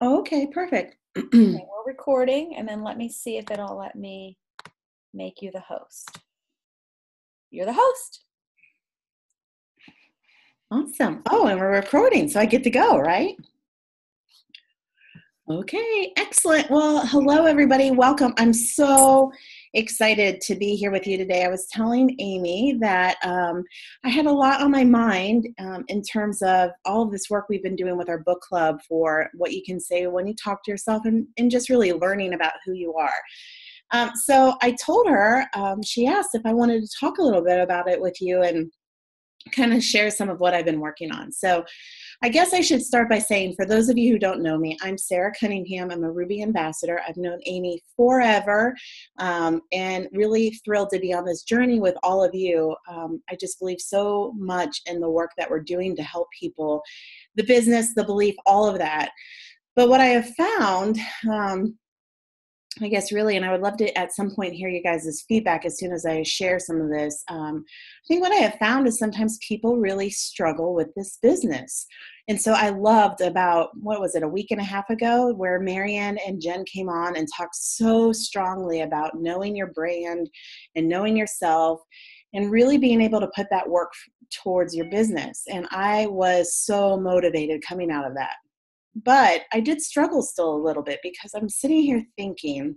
Oh, okay, perfect. Okay, we're recording, and then let me see if it'll let me make you the host. You're the host. Awesome. Oh, and we're recording, so I get to go, right? Okay, excellent. Well, hello, everybody. Welcome. I'm so excited to be here with you today. I was telling Amy that I had a lot on my mind in terms of all of this work we've been doing with our book club for what you can say when you talk to yourself and just really learning about who you are. So I told her, she asked if I wanted to talk a little bit about it with you and kind of share some of what I've been working on. So I guess I should start by saying, for those of you who don't know me, I'm Sarah Cunningham. I'm a Ruby ambassador. I've known Amy forever and really thrilled to be on this journey with all of you. I just believe so much in the work that we're doing to help people, the business, the belief, all of that. But what I have found, I guess really, and I would love to at some point hear you guys' feedback as soon as I share some of this. I think what I have found is sometimes people really struggle with this business. And so I loved about, what was it, a week and a half ago, where Marianne and Jen came on and talked so strongly about knowing your brand and knowing yourself and really being able to put that work towards your business. And I was so motivated coming out of that. But I did struggle still a little bit because I'm sitting here thinking,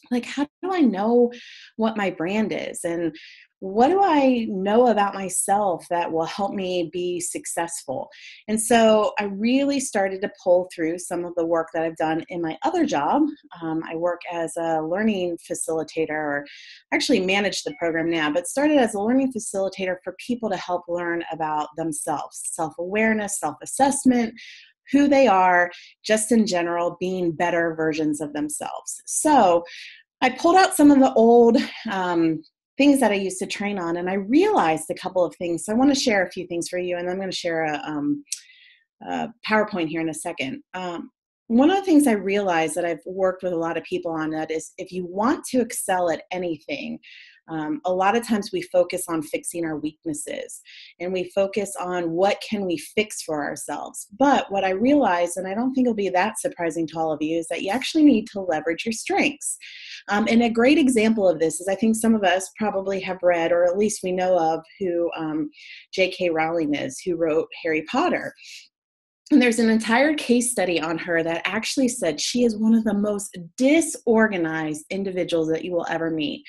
like, how do I know what my brand is? And what do I know about myself that will help me be successful? And so I really started to pull through some of the work that I've done in my other job. I work as a learning facilitator, or actually manage the program now, but started as a learning facilitator for people to help learn about themselves, self-awareness, self-assessment, who they are, just in general, being better versions of themselves. So I pulled out some of the old things that I used to train on, and I realized a couple of things. So I want to share a few things for you, and I'm going to share a PowerPoint here in a second. One of the things I realized that I've worked with a lot of people on that is if you want to excel at anything, a lot of times we focus on fixing our weaknesses and we focus on what can we fix for ourselves. But what I realized, and I don't think it'll be that surprising to all of you, is that you actually need to leverage your strengths. And a great example of this is, I think some of us probably have read, or at least we know of, who J.K. Rowling is, who wrote Harry Potter. And there's an entire case study on her that actually said she is one of the most disorganized individuals that you will ever meet.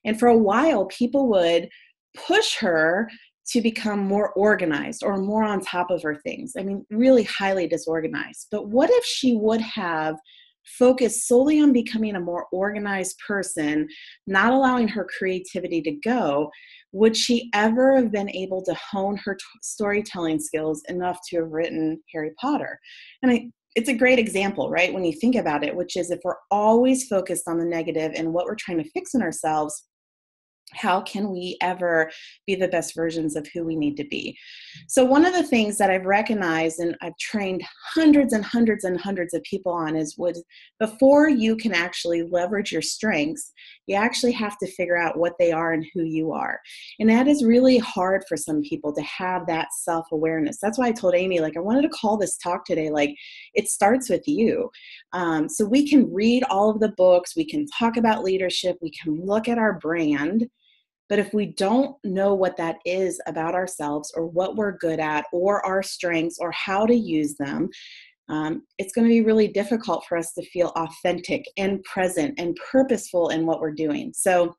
And for a while, people would push her to become more organized or more on top of her things. I mean, really highly disorganized. But what if she would have focused solely on becoming a more organized person, not allowing her creativity to go? Would she ever have been able to hone her storytelling skills enough to have written Harry Potter? And it's a great example, right, when you think about it, which is if we're always focused on the negative and what we're trying to fix in ourselves, how can we ever be the best versions of who we need to be? So one of the things that I've recognized and I've trained hundreds and hundreds and hundreds of people on is before you can actually leverage your strengths, you actually have to figure out what they are and who you are. And that is really hard for some people to have that self-awareness. That's why I told Amy, like, I wanted to call this talk today, like, it starts with you. So we can read all of the books, we can talk about leadership, we can look at our brand. But if we don't know what that is about ourselves or what we're good at or our strengths or how to use them, it's going to be really difficult for us to feel authentic and present and purposeful in what we're doing. So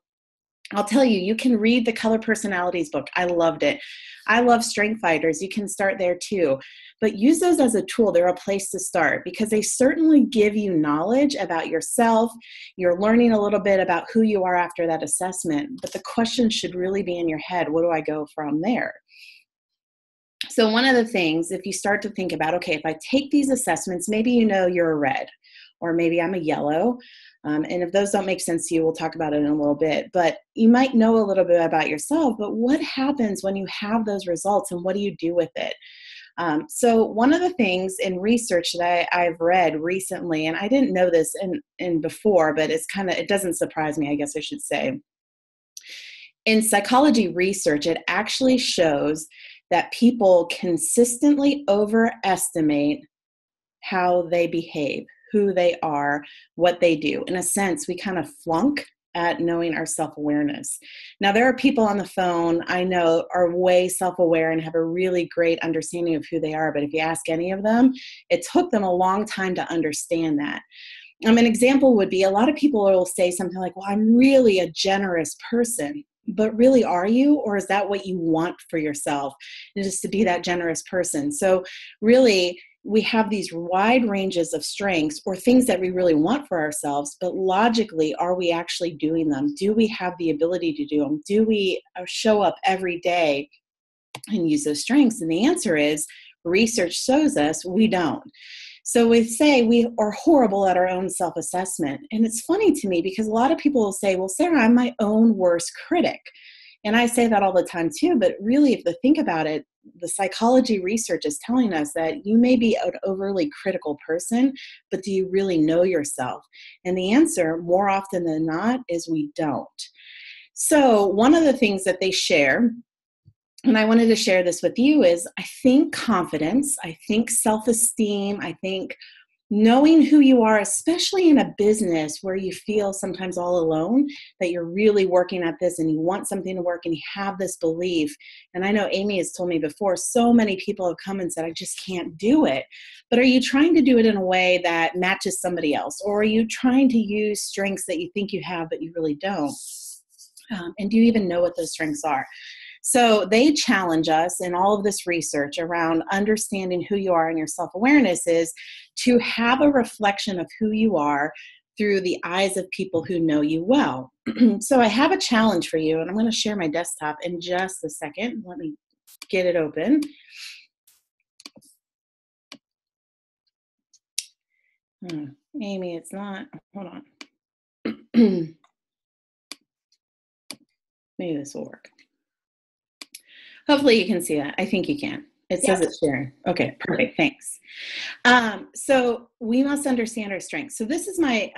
I'll tell you, you can read the Color Personalities book. I loved it. I love Strength Fighters. You can start there too. But use those as a tool. They're a place to start because they certainly give you knowledge about yourself. You're learning a little bit about who you are after that assessment. But the question should really be in your head, where do I go from there? So one of the things, if you start to think about, okay, if I take these assessments, maybe you know you're a red, or maybe I'm a yellow. And if those don't make sense to you, we'll talk about it in a little bit. But you might know a little bit about yourself, but what happens when you have those results and what do you do with it? So one of the things in research that I've read recently, and I didn't know this in before, but it doesn't surprise me, I guess I should say. In psychology research, it actually shows that people consistently overestimate how they behave, who they are, what they do. In a sense, we kind of flunk at knowing our self-awareness. Now, there are people on the phone I know are way self-aware and have a really great understanding of who they are, but if you ask any of them, it took them a long time to understand that. An example would be a lot of people will say something like, well, I'm really a generous person. But really, are you? Or is that what you want for yourself? And just to be that generous person. So really, we have these wide ranges of strengths or things that we really want for ourselves, but logically, are we actually doing them? Do we have the ability to do them? Do we show up every day and use those strengths? And the answer is, research shows us we don't. So we say we are horrible at our own self-assessment. And it's funny to me because a lot of people will say, well, Sarah, I'm my own worst critic. And I say that all the time too, but really if you think about it, the psychology research is telling us that you may be an overly critical person, but do you really know yourself? And the answer, more often than not, is we don't. So one of the things that they share, and I wanted to share this with you, is I think confidence, I think self-esteem, I think knowing who you are, especially in a business where you feel sometimes all alone, that you're really working at this and you want something to work and you have this belief. And I know Amy has told me before, so many people have come and said, I just can't do it. But are you trying to do it in a way that matches somebody else? Or are you trying to use strengths that you think you have, but you really don't? And do you even know what those strengths are? So they challenge us in all of this research around understanding who you are and your self-awareness is to have a reflection of who you are through the eyes of people who know you well. So I have a challenge for you, and I'm going to share my desktop in just a second. Let me get it open. Amy, it's not. Hold on. Maybe this will work. Hopefully you can see that. I think you can. It says it's sharing. Okay, perfect. Thanks. So we must understand our strengths. So this is my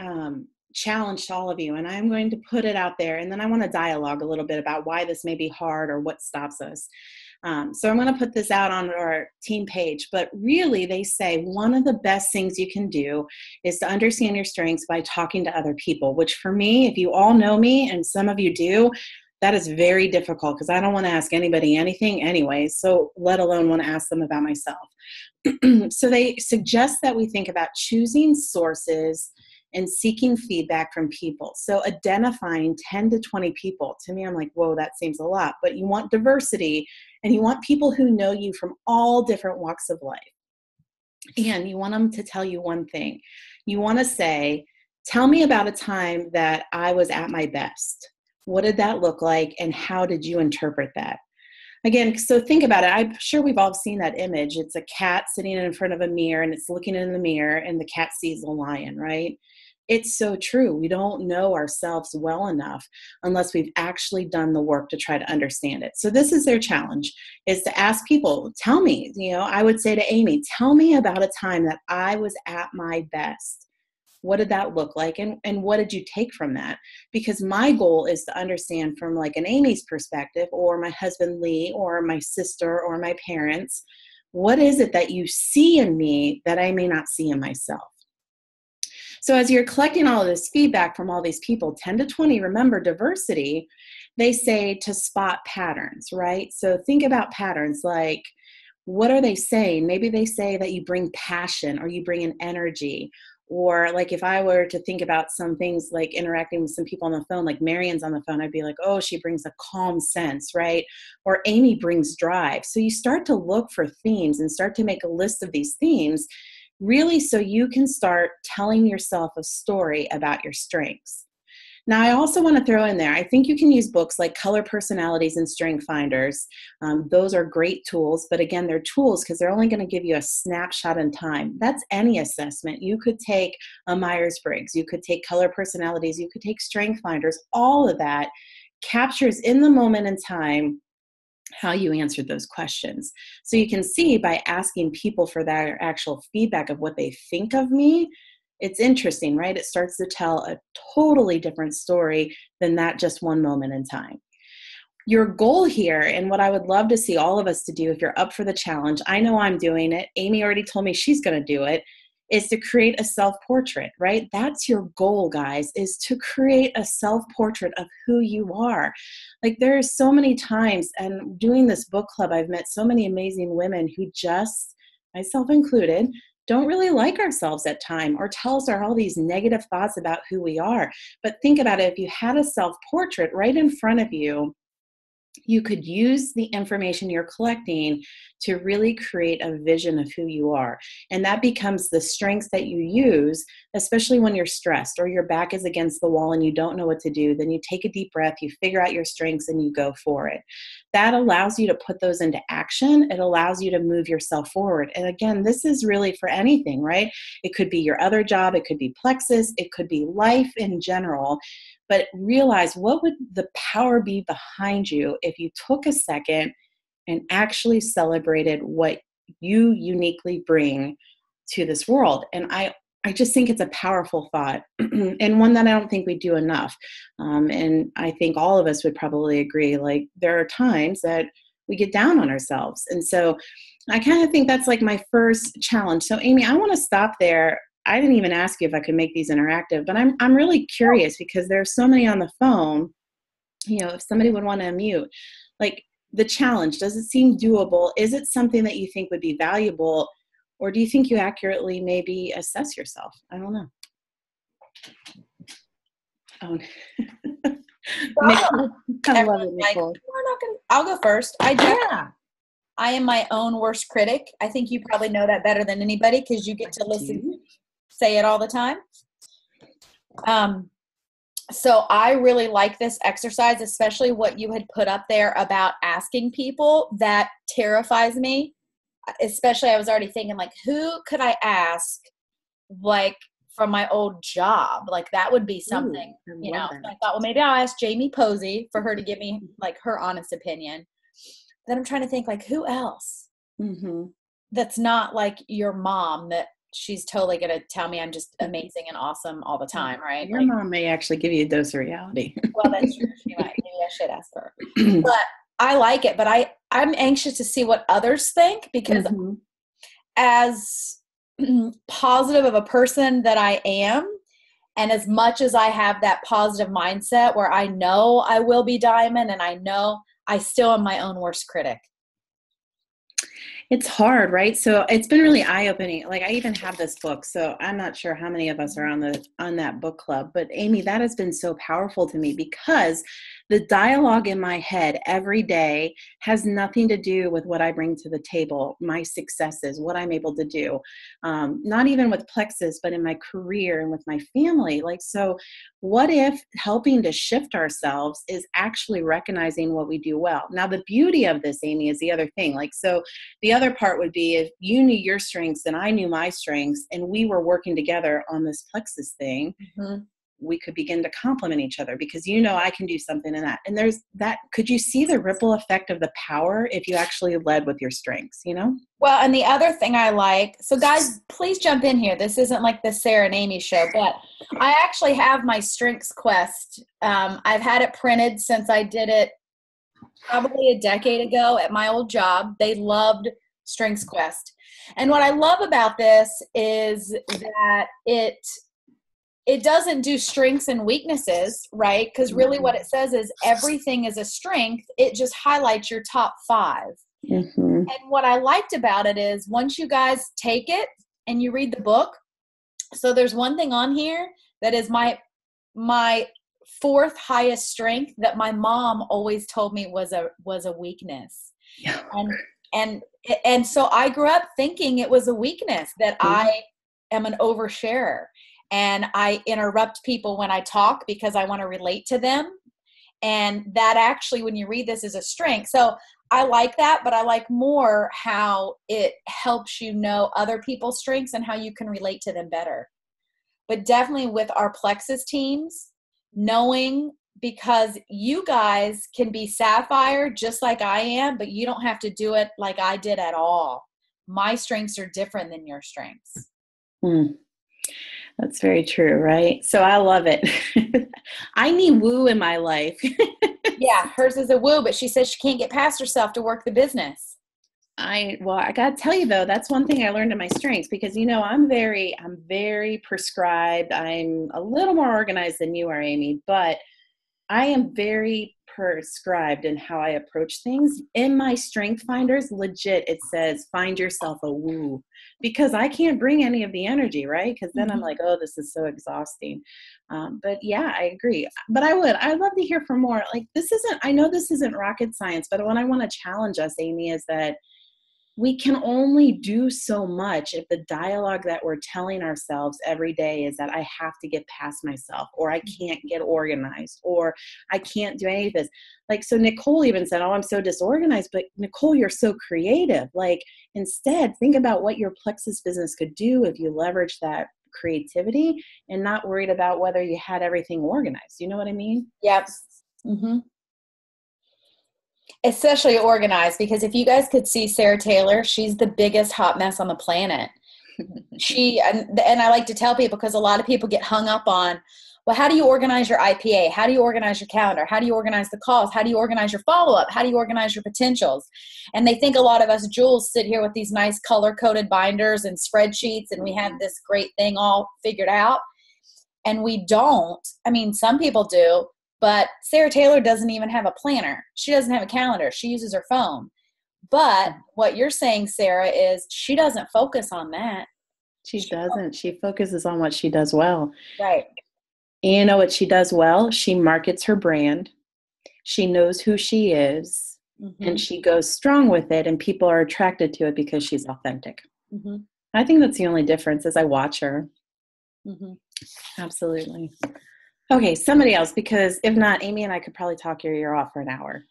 challenge to all of you, and I'm going to put it out there, and then I want to dialogue a little bit about why this may be hard or what stops us. So I'm going to put this out on our team page, but really they say one of the best things you can do is to understand your strengths by talking to other people, which for me, if you all know me, and some of you do, that is very difficult because I don't want to ask anybody anything anyway, so let alone want to ask them about myself. So they suggest that we think about choosing sources and seeking feedback from people. So identifying 10 to 20 people. To me, I'm like, whoa, that seems a lot. But you want diversity, and you want people who know you from all different walks of life. And you want them to tell you one thing. You want to say, tell me about a time that I was at my best. What did that look like, and how did you interpret that? Again, so think about it. I'm sure we've all seen that image. It's a cat sitting in front of a mirror, and it's looking in the mirror, and the cat sees the lion, right? It's so true. We don't know ourselves well enough unless we've actually done the work to try to understand it. So this is their challenge, is to ask people, tell me, I would say to Amy, tell me about a time that I was at my best. What did that look like? And what did you take from that? Because my goal is to understand from like an Amy's perspective, or my husband Lee, or my sister, or my parents, what is it that you see in me that I may not see in myself? So as you're collecting all of this feedback from all these people, 10 to 20, remember diversity, they say to spot patterns, right? So think about patterns like, what are they saying? Maybe they say that you bring passion, or you bring an energy. Or like if I were to think about some things like interacting with some people on the phone, like Marion's on the phone, I'd be like, oh, she brings a calm sense, right? Or Amy brings drive. So you start to look for themes and start to make a list of these themes, really so you can start telling yourself a story about your strengths. Now, I also want to throw in there, I think you can use books like Color Personalities and Strength Finders. Those are great tools, but again, they're tools because they're only going to give you a snapshot in time. That's any assessment. You could take a Myers-Briggs, you could take Color Personalities, you could take Strength Finders. All of that captures in the moment in time how you answered those questions. So you can see by asking people for their actual feedback of what they think of me, it's interesting, right? It starts to tell a totally different story than that just one moment in time. Your goal here, and what I would love to see all of us to do if you're up for the challenge, I know I'm doing it. Amy already told me she's going to do it, is to create a self-portrait, right? That's your goal, guys, is to create a self-portrait of who you are. Like, there are so many times, and doing this book club, I've met so many amazing women who just, myself included, don't really like ourselves at time, or tell us all these negative thoughts about who we are. But think about it, if you had a self-portrait right in front of you, you could use the information you're collecting to really create a vision of who you are. And that becomes the strengths that you use, especially when you're stressed or your back is against the wall and you don't know what to do. Then you take a deep breath, you figure out your strengths, and you go for it. That allows you to put those into action. It allows you to move yourself forward. And again, this is really for anything, right? It could be your other job. It could be Plexus. It could be life in general. But realize, what would the power be behind you if you took a second and actually celebrated what you uniquely bring to this world? And I just think it's a powerful thought, and one that I don't think we do enough. And I think all of us would probably agree, like, there are times that we get down on ourselves. And so I kind of think that's like my first challenge. So Amy, I want to stop there. I didn't even ask you if I could make these interactive, but I'm really curious because there are so many on the phone. If somebody would want to unmute, like, the challenge, does it seem doable? Is it something that you think would be valuable? Or do you think you accurately maybe assess yourself? I don't know. Oh. I love it, Nicole. I'll go first. I am my own worst critic. I think you probably know that better than anybody because you get to listen, say it all the time. So I really like this exercise, especially what you had put up there about asking people. That terrifies me. Especially, I was already thinking, like, who could I ask, like, from my old job? Like, that would be something, So I thought, well, maybe I'll ask Jamie Posey for her to give me, like, her honest opinion. Then I'm trying to think, like, who else that's not like your mom, that she's totally going to tell me I'm just amazing and awesome all the time, right? Your mom may actually give you a dose of reality. Well, that's true. She might. Maybe I should ask her. But I like it, but I'm anxious to see what others think, because as positive of a person that I am, and as much as I have that positive mindset where I know I will be diamond, and I know I still am my own worst critic. It's hard, right? So it's been really eye-opening. Like, I even have this book, so I'm not sure how many of us are on that book club. But Amy, that has been so powerful to me, because the dialogue in my head every day has nothing to do with what I bring to the table, my successes, what I'm able to do. Not even with Plexus, but in my career and with my family. Like, so what if helping to shift ourselves is actually recognizing what we do well? Now, the beauty of this, Amy, is the other thing. Like, so the other part would be if you knew your strengths and I knew my strengths, and we were working together on this Plexus thing, we could begin to complement each other, because I can do something in that. And there's that. Could you see the ripple effect of the power if you actually led with your strengths, Well, and the other thing I like, so guys, please jump in here. This isn't like the Sarah and Amy show, but I actually have my Strengthsquest. I've had it printed since I did it probably a decade ago at my old job. They loved Strengthsquest. And what I love about this is that it doesn't do strengths and weaknesses, right? Because really what it says is everything is a strength. It just highlights your top 5. And what I liked about it is once you guys take it and you read the book, so there's one thing on here that is my 4th highest strength that my mom always told me was a weakness. Yeah. And so I grew up thinking it was a weakness, that I am an oversharer. And I interrupt people when I talk because I want to relate to them. And that actually, when you read this, is a strength. So I like that, but I like more how it helps you know other people's strengths and how you can relate to them better. But definitely with our Plexus teams, knowing, because you guys can be sapphire just like I am, but you don't have to do it like I did at all. My strengths are different than your strengths. That's very true, right? So I love it. I need woo in my life. Yeah, hers is a woo, but she says she can't get past herself to work the business. Well, I got to tell you though, that's one thing I learned in my strengths because, I'm very prescribed. I'm a little more organized than you are, Amy, but I am very prescribed in how I approach things. In my strength finders, legit, it says, find yourself a woo, because I can't bring any of the energy, right? Because then I'm like, oh, this is so exhausting. But yeah, I agree. But I'd love to hear from more. Like, I know this isn't rocket science, but what I want to challenge us, Amy, is that we can only do so much if the dialogue that we're telling ourselves every day is that I have to get past myself, or I can't get organized, or I can't do any of this. Like, so Nicole even said, oh, I'm so disorganized, but Nicole, you're so creative. Like, instead, think about what your Plexus business could do if you leverage that creativity and not worried about whether you had everything organized. You know what I mean? Yep. Mm-hmm. Especially organized, because if you guys could see Sarah Taylor, she's the biggest hot mess on the planet. And I like to tell people, because a lot of people get hung up on, well, how do you organize your IPA? How do you organize your calendar? How do you organize the calls? How do you organize your follow-up? How do you organize your potentials? And they think a lot of us Jules sit here with these nice color-coded binders and spreadsheets, and we have this great thing all figured out. And we don't. I mean, some people do. But Sarah Taylor doesn't even have a planner. She doesn't have a calendar. She uses her phone. But what you're saying, Sarah, is she doesn't focus on that. She doesn't. She focuses on what she does well. Right. And you know what she does well? She markets her brand. She knows who she is. Mm-hmm. And she goes strong with it. And people are attracted to it because she's authentic. Mm-hmm. I think that's the only difference as I watch her. Mm-hmm. Absolutely. Okay, somebody else, because if not, Amy and I could probably talk your ear off for an hour.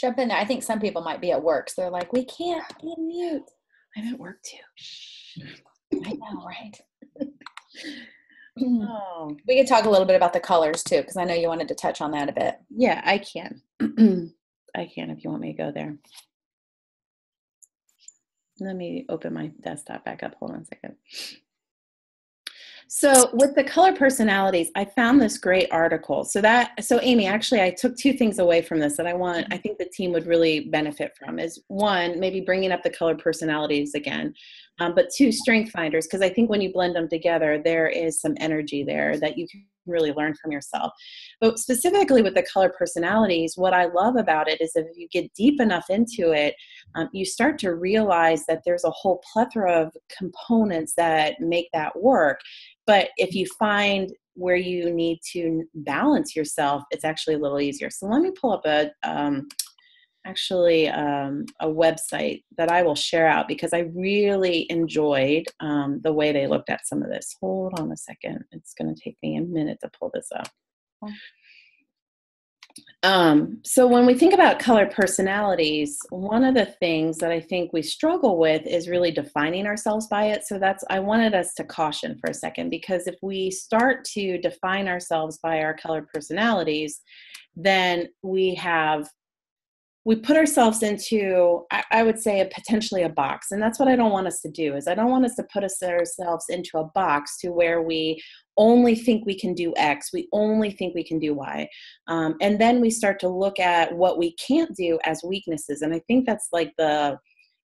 Jump in there. I think some people might be at work, so they're like, we can't be mute. I'm at work too. Shh. I know, right? Oh. We could talk a little bit about the colors too, because I know you wanted to touch on that a bit. Yeah, I can. I can if you want me to go there. Let me open my desktop back up. Hold on a second. So with the color personalities, I found this great article. So Amy, actually, I took two things away from this that I think the team would really benefit from is one, maybe bringing up the color personalities again, but two, strength finders, because I think when you blend them together, there is some energy there that you can really learn from yourself. But specifically with the color personalities, what I love about it is if you get deep enough into it, you start to realize that there's a whole plethora of components that make that work. But if you find where you need to balance yourself, it's actually a little easier. So let me pull up a website that I will share out because I really enjoyed the way they looked at some of this. Hold on a second. It's going to take me a minute to pull this up. So when we think about color personalities, one of the things that I think we struggle with is really defining ourselves by it. So I wanted us to caution for a second, because if we start to define ourselves by our color personalities, then we put ourselves into, I would say, potentially a box. And that's what I don't want us to do, is I don't want us to put ourselves into a box to where we only think we can do X, we only think we can do Y. And then we start to look at what we can't do as weaknesses. And I think that's like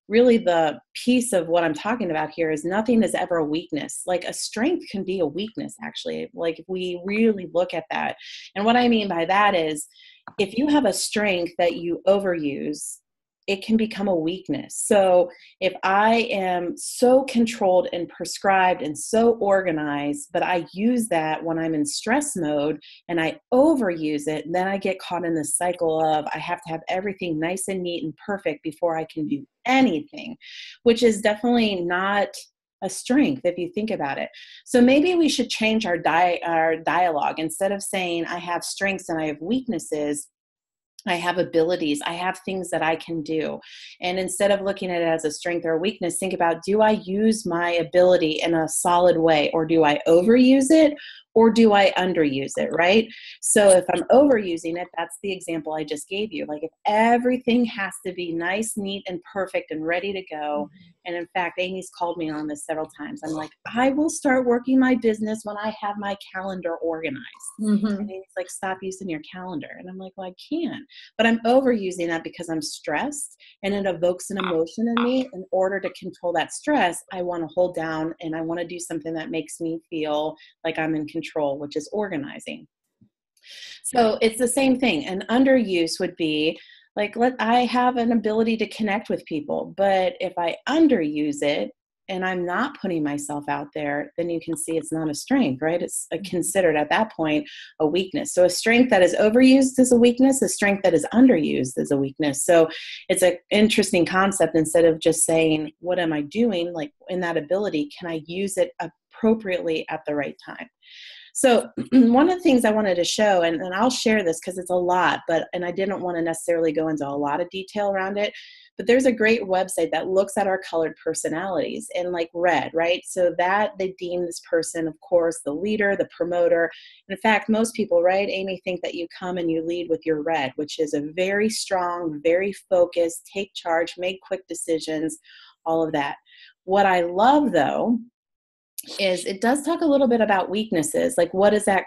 really the piece of what I'm talking about here is nothing is ever a weakness. Like a strength can be a weakness, actually, like if we really look at that. And what I mean by that is, if you have a strength that you overuse, it can become a weakness. So if I am so controlled and prescribed and so organized, but I use that when I'm in stress mode and I overuse it, then I get caught in this cycle of I have to have everything nice and neat and perfect before I can do anything, which is definitely not a strength if you think about it. So maybe we should change our dialogue. Instead of saying I have strengths and I have weaknesses, I have abilities, I have things that I can do. And instead of looking at it as a strength or a weakness, think about, do I use my ability in a solid way, or do I overuse it, or do I underuse it, right? So if I'm overusing it, that's the example I just gave you. Like if everything has to be nice, neat, and perfect and ready to go. And in fact, Amy's called me on this several times. I'm like, I will start working my business when I have my calendar organized. And he's like, stop using your calendar. And I'm like, well, I can't. But I'm overusing that because I'm stressed and it evokes an emotion in me. In order to control that stress, I want to hold down and I want to do something that makes me feel like I'm in control, which is organizing. So it's the same thing. An underuse would be like, I have an ability to connect with people, but if I underuse it and I'm not putting myself out there, then you can see it's not a strength, right? It's considered at that point a weakness. So a strength that is overused is a weakness. A strength that is underused is a weakness. So it's an interesting concept. Instead of just saying, what am I doing? Like in that ability, can I use it appropriately at the right time? So one of the things I wanted to show, and I'll share this because it's a lot, and I didn't want to necessarily go into a lot of detail around it, but there's a great website that looks at our colored personalities in like red, right? So that they deem this person, of course, the leader, the promoter. In fact, most people, right, Amy, think that you come and you lead with your red, which is a very strong, very focused, take charge, make quick decisions, all of that. What I love though, is it does talk a little bit about weaknesses, like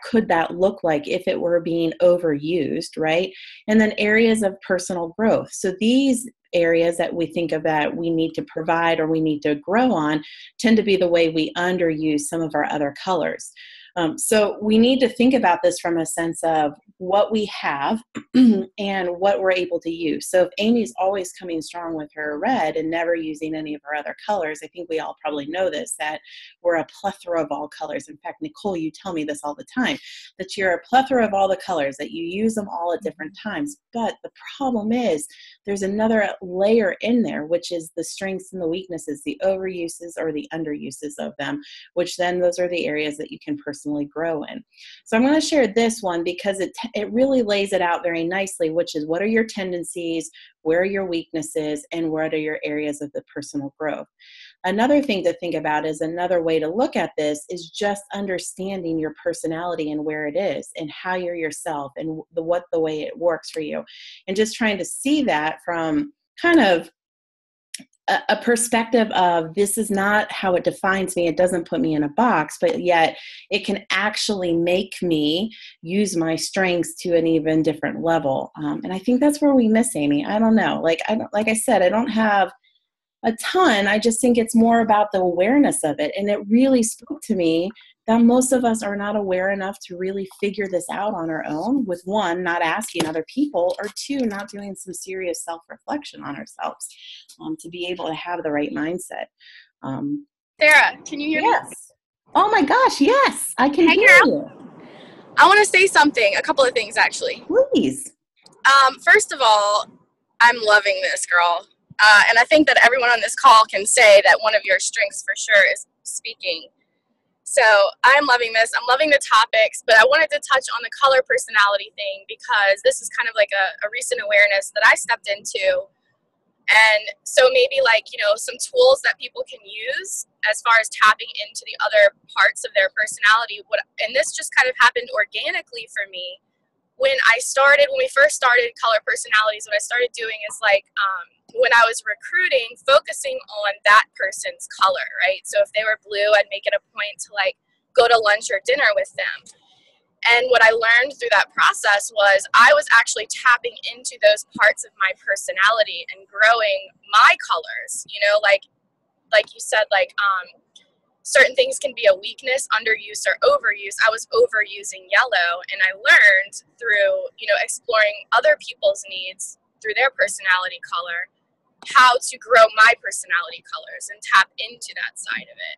could that look like if it were being overused, right? And then areas of personal growth. So these areas that we think of that we need to provide or we need to grow on tend to be the way we underuse some of our other colors. So we need to think about this from a sense of what we have and what we're able to use. So if Amy's always coming strong with her red and never using any of her other colors, I think we all probably know this, that we're a plethora of all colors. In fact, Nicole, you tell me this all the time, that you're a plethora of all the colors, that you use them all at different times. But the problem is there's another layer in there, which is the strengths and the weaknesses, the overuses or the underuses of them, which then those are the areas that you can personally grow in. So I'm going to share this one because it really lays it out very nicely, which is what are your tendencies, where are your weaknesses, and what are your areas of the personal growth. Another thing to think about is another way to look at this is just understanding your personality and where it is and how you're yourself and the way it works for you. And just trying to see that from kind of a perspective of this is not how it defines me. It doesn't put me in a box, but yet it can actually make me use my strengths to an even different level. And I think that's where we miss Amy. I don't know. Like I said, I don't have a ton. I just think it's more about the awareness of it. And it really spoke to me that most of us are not aware enough to really figure this out on our own, with one, not asking other people, or two, not doing some serious self-reflection on ourselves to be able to have the right mindset. Sarah, can you hear me? Yes. Oh my gosh, yes, I can hear you. I want to say something, a couple of things actually. Please. First of all, I'm loving this, girl. And I think that everyone on this call can say that one of your strengths for sure is speaking. So I'm loving this. I'm loving the topics, but I wanted to touch on the color personality thing because this is kind of like a recent awareness that I stepped into. And so maybe some tools that people can use as far as tapping into the other parts of their personality. And this just kind of happened organically for me. When we first started Color Personalities, what I started doing is when I was recruiting, focusing on that person's color, right? So if they were blue, I'd make it a point to go to lunch or dinner with them. And what I learned through that process was I was actually tapping into those parts of my personality and growing my colors, like you said, certain things can be a weakness, underuse, or overuse. I was overusing yellow, and I learned through, exploring other people's needs through their personality color, how to grow my personality colors and tap into that side of it.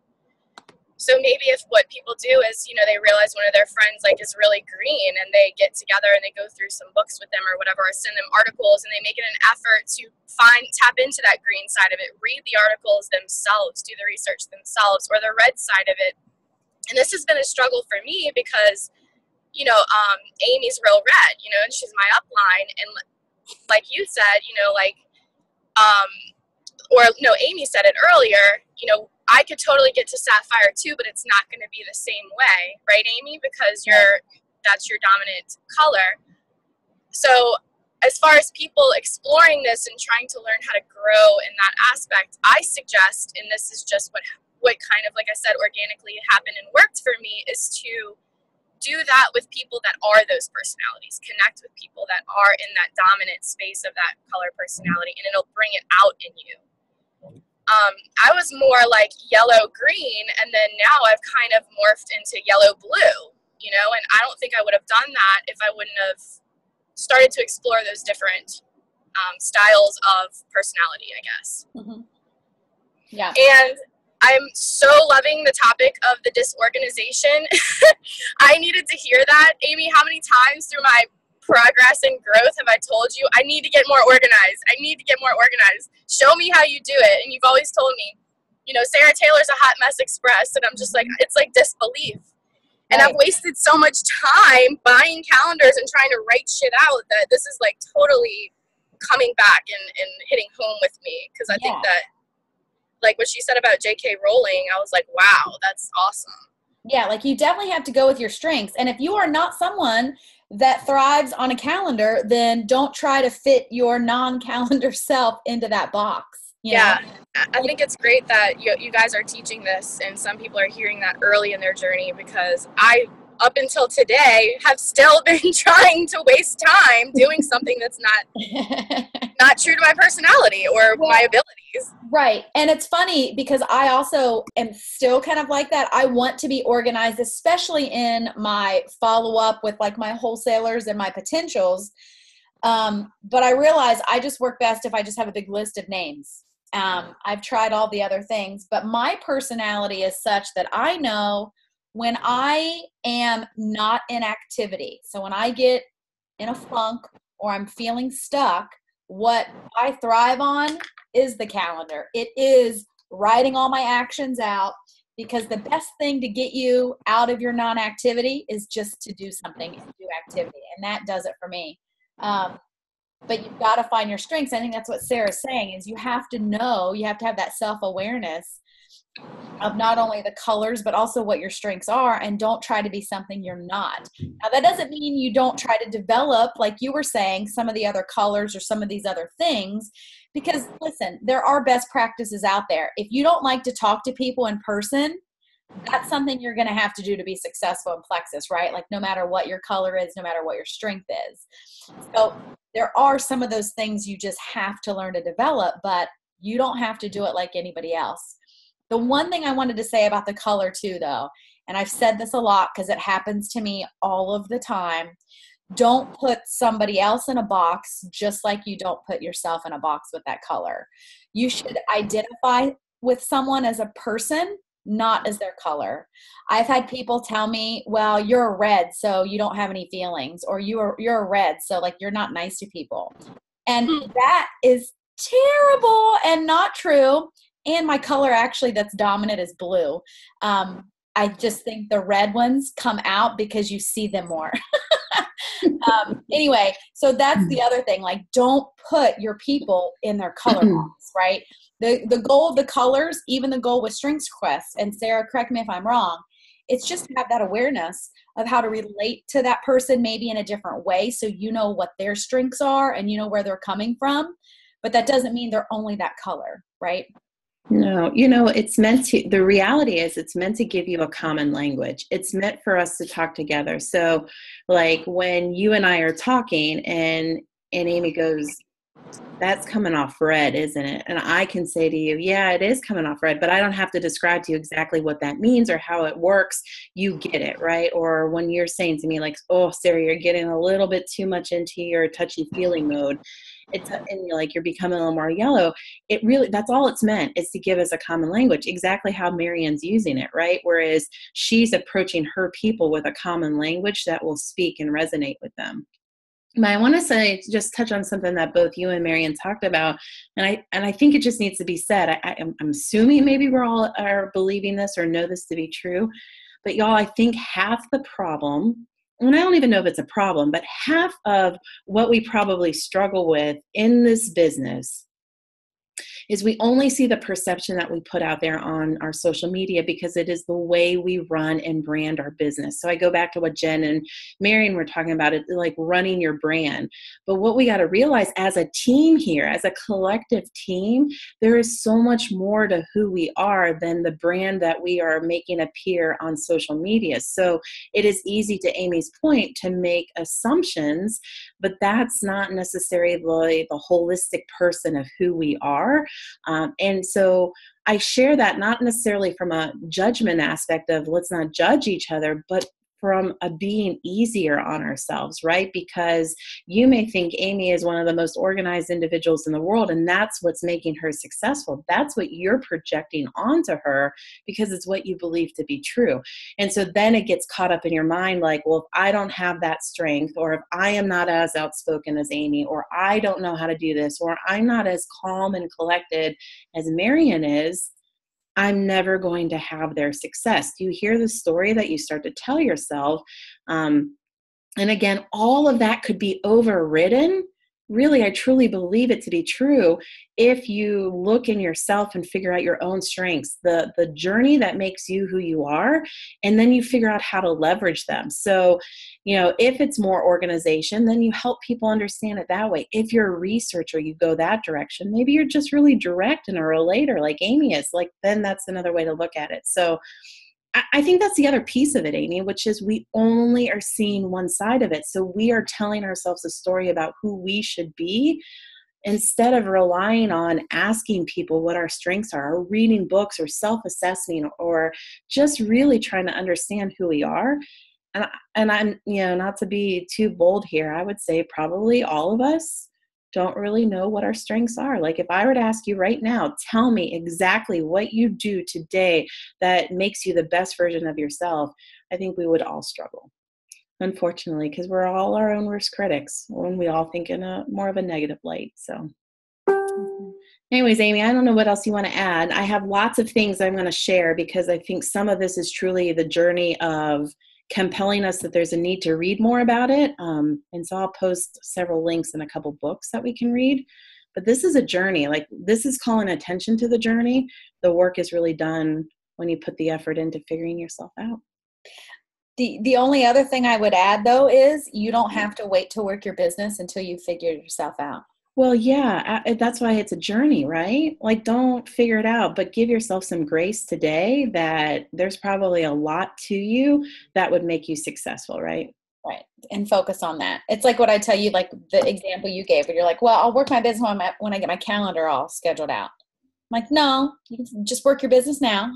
So maybe if what people do is, they realize one of their friends is really green and they get together and they go through some books with them or whatever, or send them articles and they make it an effort to tap into that green side of it, read the articles themselves, do the research themselves, or the red side of it. And this has been a struggle for me because, Amy's real red, and she's my upline. And like you said, Amy said it earlier, I could totally get to sapphire too, but it's not going to be the same way, right, Amy? Because that's your dominant color. So as far as people exploring this and trying to learn how to grow in that aspect, I suggest, and this is just what kind of, like I said, organically happened and worked for me, is to do that with people that are those personalities. Connect with people that are in that dominant space of that color personality, and it'll bring it out in you. I was more like yellow-green, and then now I've kind of morphed into yellow-blue, and I don't think I would have done that if I wouldn't have started to explore those different styles of personality, I guess. Mm-hmm. Yeah. And I'm so loving the topic of the disorganization. I needed to hear that. Amy, how many times through my progress and growth have I told you, I need to get more organized. I need to get more organized. Show me how you do it. And you've always told me, Sarah Taylor's a hot mess express. And I'm just like, it's like disbelief. And I've wasted so much time buying calendars and trying to write shit out that this is like totally coming back and hitting home with me. Because I think that, like what she said about J.K. Rowling, I was like, wow, that's awesome. Yeah, like you definitely have to go with your strengths. And if you are not someone that thrives on a calendar, then don't try to fit your non-calendar self into that box. Yeah, I think it's great that you guys are teaching this, and some people are hearing that early in their journey, because I, up until today, have still been trying to waste time doing something that's not true to my personality or my abilities. Right. And it's funny because I also am still kind of like that. I want to be organized, especially in my follow-up with like my wholesalers and my potentials. But I realize I just work best if I just have a big list of names. I've tried all the other things, but my personality is such that I know when I am not in activity. So when I get in a funk or I'm feeling stuck, what I thrive on is the calendar. It is writing all my actions out, because the best thing to get you out of your non-activity is just to do something and do activity. And that does it for me. But you've got to find your strengths. I think that's what Sarah's saying, is you have to know, you have to have that self-awareness of not only the colors, but also what your strengths are, and don't try to be something you're not. Now, that doesn't mean you don't try to develop, like you were saying, some of the other colors or some of these other things, because listen, there are best practices out there. If you don't like to talk to people in person, that's something you're going to have to do to be successful in Plexus, right? Like no matter what your color is, no matter what your strength is. So there are some of those things you just have to learn to develop, but you don't have to do it like anybody else. The one thing I wanted to say about the color too, though, and I've said this a lot because it happens to me all of the time, don't put somebody else in a box just like you don't put yourself in a box with that color. You should identify with someone as a person, not as their color. I've had people tell me, well, you're a red, so you don't have any feelings, or you're a red, so like you're not nice to people. And that is terrible and not true. And my color actually that's dominant is blue. I just think the red ones come out because you see them more. Anyway, so that's the other thing. Like, don't put your people in their color box, right? The goal of the colors, even the goal with Strengthsquest, and Sarah, correct me if I'm wrong, it's just to have that awareness of how to relate to that person maybe in a different way, so you know what their strengths are and you know where they're coming from. But that doesn't mean they're only that color, right? No, it's meant to, the reality is it's meant to give you a common language. It's meant for us to talk together. So like when you and I are talking and Amy goes, that's coming off red, isn't it? And I can say to you, yeah, it is coming off red, but I don't have to describe to you exactly what that means or how it works. You get it, right? Or when you're saying to me like, oh, Sarah, you're getting a little bit too much into your touchy-feely mode. And you're becoming a little more yellow. It really, that's all it's meant, is to give us a common language, exactly how Marianne's using it, right? Whereas she's approaching her people with a common language that will speak and resonate with them. But I want to say, just touch on something that both you and Marianne talked about, and I think it just needs to be said. I'm assuming maybe we're all are believing this or know this to be true, but y'all, I think half the problem, and I don't even know if it's a problem, but half of what we probably struggle with in this business is we only see the perception that we put out there on our social media because it is the way we run and brand our business. So I go back to what Jen and Marion were talking about, it like running your brand. But what we got to realize as a team here, as a collective team, there is so much more to who we are than the brand that we are making appear on social media. So it is easy, to Amy's point, to make assumptions, but that's not necessarily the holistic person of who we are. And so I share that not necessarily from a judgment aspect of let's not judge each other, but from a being easier on ourselves, right? Because you may think Amy is one of the most organized individuals in the world, and that's what's making her successful. That's what you're projecting onto her because it's what you believe to be true. And so then it gets caught up in your mind like, well, if I don't have that strength, or if I am not as outspoken as Amy, or I don't know how to do this, or I'm not as calm and collected as Marion is, I'm never going to have their success. You hear the story that you start to tell yourself. And again, all of that could be overridden. Really, I truly believe it to be true if you look in yourself and figure out your own strengths, the journey that makes you who you are, and then you figure out how to leverage them. So, if it's more organization, then you help people understand it that way. If you're a researcher, you go that direction. Maybe you're just really direct and a relator like Amy is, then that's another way to look at it. So I think that's the other piece of it, Amy, which is we only are seeing one side of it. So we are telling ourselves a story about who we should be instead of relying on asking people what our strengths are, or reading books, or self-assessing, or just really trying to understand who we are. And I'm, not to be too bold here, I would say probably all of us don't really know what our strengths are. Like if I were to ask you right now, tell me exactly what you do today that makes you the best version of yourself, I think we would all struggle, unfortunately, because we're all our own worst critics when we all think in a more of a negative light. So anyways, Amy, I don't know what else you want to add. I have lots of things I'm going to share because I think some of this is truly the journey of compelling us that there's a need to read more about it. And so I'll post several links and a couple books that we can read. But this is a journey. Like this is calling attention to the journey. The work is really done when you put the effort into figuring yourself out. The only other thing I would add, though, is you don't have to wait to work your business until you figure yourself out. Well, yeah, that's why it's a journey, right? Like, don't figure it out, but give yourself some grace today that there's probably a lot to you that would make you successful, right? Right. And focus on that. It's like what I tell you, like the example you gave, where you're like, well, I'll work my business when I get my calendar all scheduled out. I'm like, no, you can just work your business now.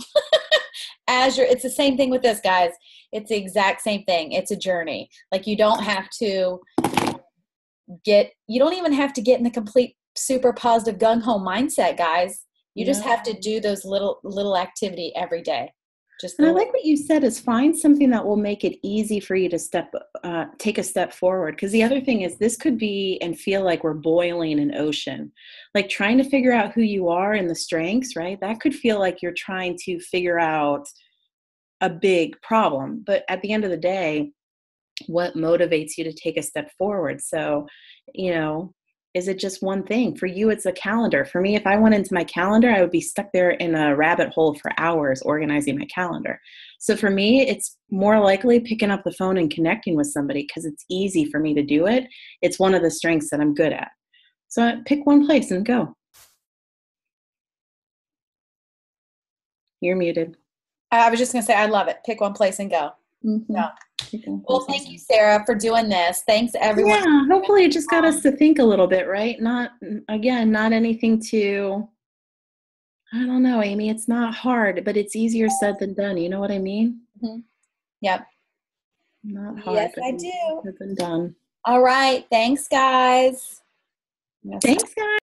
It's the same thing with this, guys. It's the exact same thing. It's a journey. Like you don't have to you don't even have to get in the complete super positive gung-ho mindset, guys. You just have to do those little activity every day. And I like what you said is find something that will make it easy for you to take a step forward. Because the other thing is this could be and feel like we're boiling an ocean, like trying to figure out who you are and the strengths, right? That could feel like you're trying to figure out a big problem. But at the end of the day, what motivates you to take a step forward? So, is it just one thing? For you, it's a calendar. For me, if I went into my calendar, I would be stuck there in a rabbit hole for hours organizing my calendar. So for me, it's more likely picking up the phone and connecting with somebody because it's easy for me to do it. It's one of the strengths that I'm good at. So pick one place and go. You're muted. I was just going to say, I love it. Pick one place and go. Mm-hmm. Yeah. Well, thank you, Sarah, for doing this. Thanks, everyone. Yeah, hopefully it just got us to think a little bit, right? Not anything to, I don't know, Amy, it's not hard, but it's easier said than done. You know what I mean? Mm-hmm. Yep. Not hard. Yes, I do. Said than done. All right. Thanks, guys. Thanks, guys.